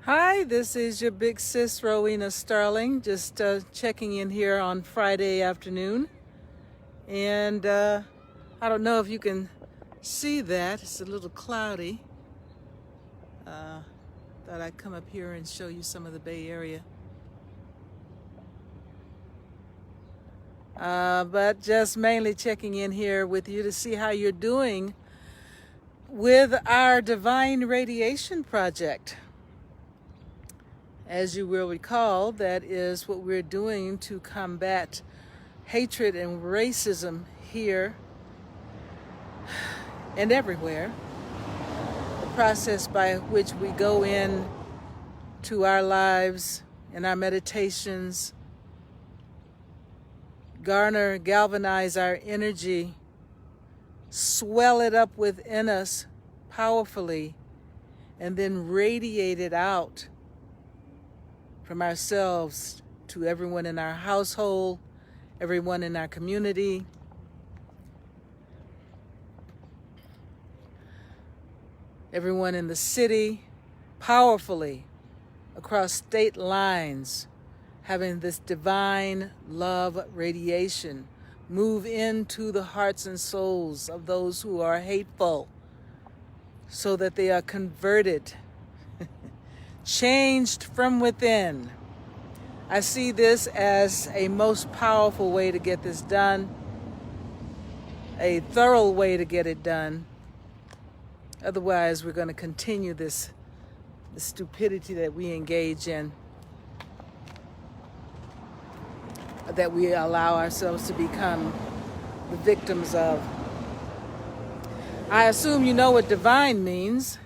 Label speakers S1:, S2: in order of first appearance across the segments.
S1: Hi, this is your big sis, Rowena Starling, just checking in here on Friday afternoon. And I don't know if you can see that. It's a little cloudy. Thought I'd come up here and show you some of the Bay Area. But just mainly checking in here with you to see how you're doing with our Divine Radiation Project. As you will recall, that is what we're doing to combat hatred and racism here and everywhere. The process by which we go in to our lives and our meditations, galvanize our energy, swell it up within us powerfully, and then radiate it out from ourselves to everyone in our household, everyone in our community. Everyone in the city, powerfully across state lines, having this divine love radiation move into the hearts and souls of those who are hateful so that they are converted, changed from within. I see this as a most powerful way to get this done, a thorough way to get it done. Otherwise, we're going to continue the stupidity that we engage in, that we allow ourselves to become the victims of. I assume you know what divine means.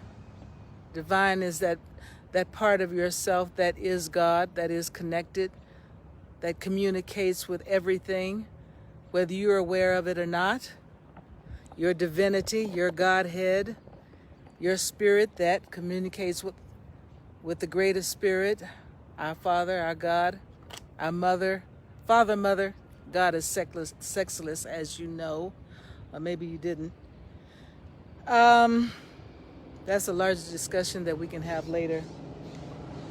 S1: Divine is that part of yourself that is God, that is connected, that communicates with everything, whether you're aware of it or not. Your divinity, your Godhead, your spirit that communicates with the greatest spirit, our Father, our God, our Mother, Father, Mother. God is sexless, as you know, or maybe you didn't. That's a larger discussion that we can have later.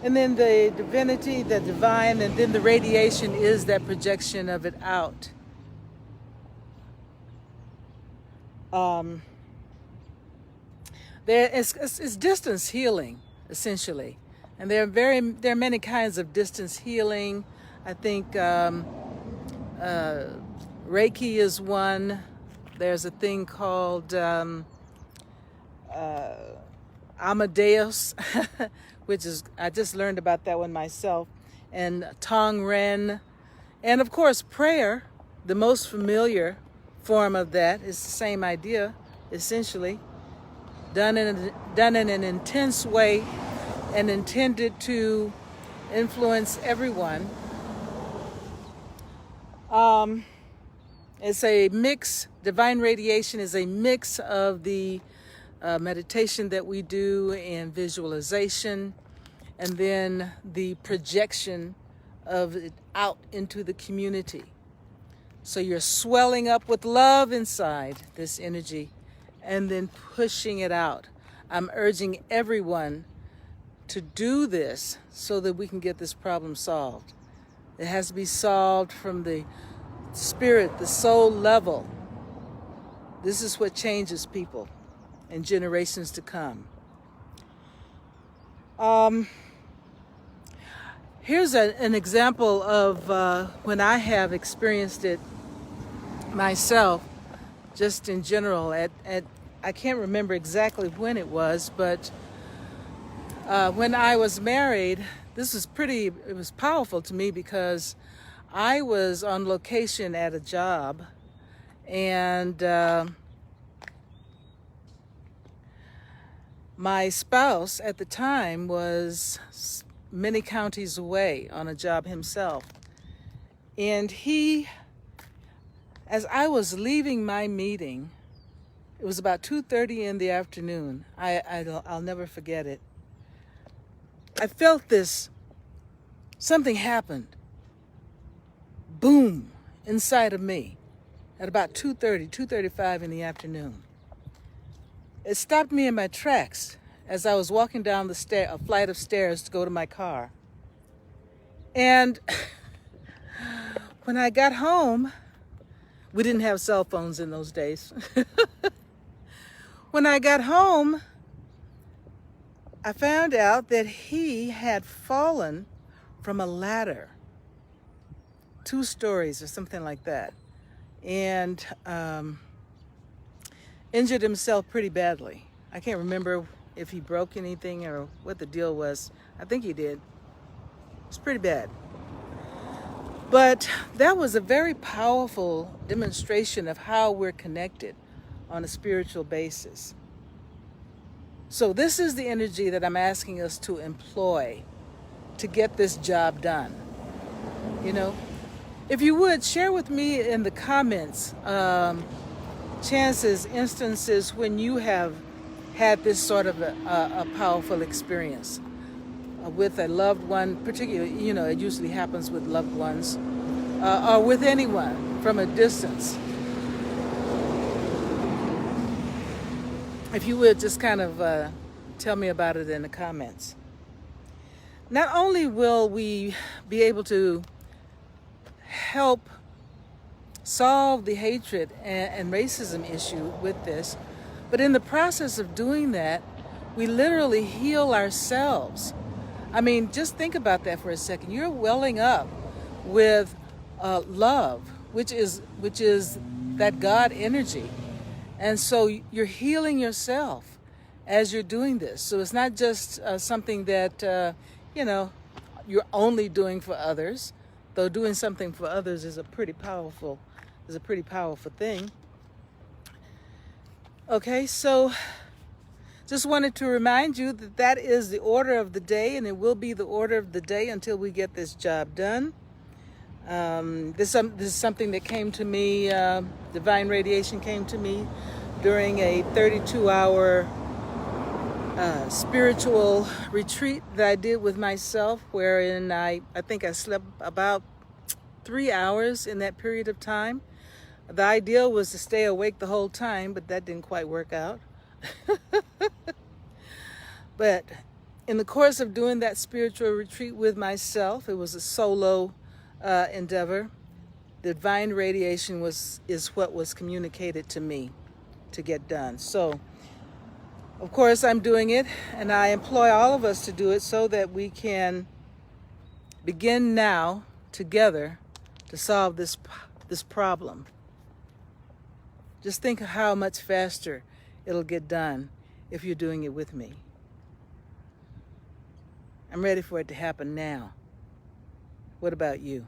S1: And then the divinity, the divine, and then the radiation is that projection of it out. It's distance healing, essentially. And there are many kinds of distance healing. I think Reiki is one. There's a thing called Amadeus, which is, I just learned about that one myself, and Tongren, and of course prayer. The most familiar form of that is the same idea, essentially, done in an intense way and intended to influence everyone. It's a mix. Divine radiation is a mix of the meditation that we do and visualization, and then the projection of it out into the community. So you're swelling up with love inside this energy and then pushing it out. I'm urging everyone to do this so that we can get this problem solved. It has to be solved from the spirit, the soul level. This is what changes people and generations to come. Here's an example of when I have experienced it myself, just in general. I can't remember exactly when it was, but when I was married, it was powerful to me because I was on location at a job, and my spouse at the time was many counties away on a job himself. And as I was leaving my meeting, it was about 2:30 in the afternoon. I'll never forget it. I felt something happened. Boom, inside of me at about 2:35 in the afternoon. It stopped me in my tracks, as I was walking down a flight of stairs to go to my car. And when I got home, we didn't have cell phones in those days. When I got home, I found out that he had fallen from a ladder, 2 stories or something like that, and injured himself pretty badly. I can't remember if he broke anything or what the deal was. I think he did. It's pretty bad. But that was a very powerful demonstration of how we're connected on a spiritual basis. So this is the energy that I'm asking us to employ to get this job done. You know, if you would share with me in the comments instances when you have had this sort of a powerful experience with a loved one, particularly, you know, it usually happens with loved ones, or with anyone from a distance. If you would just kind of tell me about it in the comments. Not only will we be able to help solve the hatred and racism issue with this, but in the process of doing that, we literally heal ourselves. I mean, just think about that for a second. You're welling up with love, which is that God energy. And so you're healing yourself as you're doing this. So it's not just something that, you know, you're only doing for others, though doing something for others is a pretty powerful thing. Okay, so just wanted to remind you that that is the order of the day, and it will be the order of the day until we get this job done. This is something that came to me, Divine Radiation came to me during a 32-hour spiritual retreat that I did with myself, wherein I think I slept about 3 hours in that period of time. The ideal was to stay awake the whole time, but that didn't quite work out. But in the course of doing that spiritual retreat with myself, it was a solo endeavor. The divine radiation is what was communicated to me to get done. So, of course, I'm doing it, and I employ all of us to do it so that we can begin now together to solve this problem. Just think of how much faster it'll get done if you're doing it with me. I'm ready for it to happen now. What about you?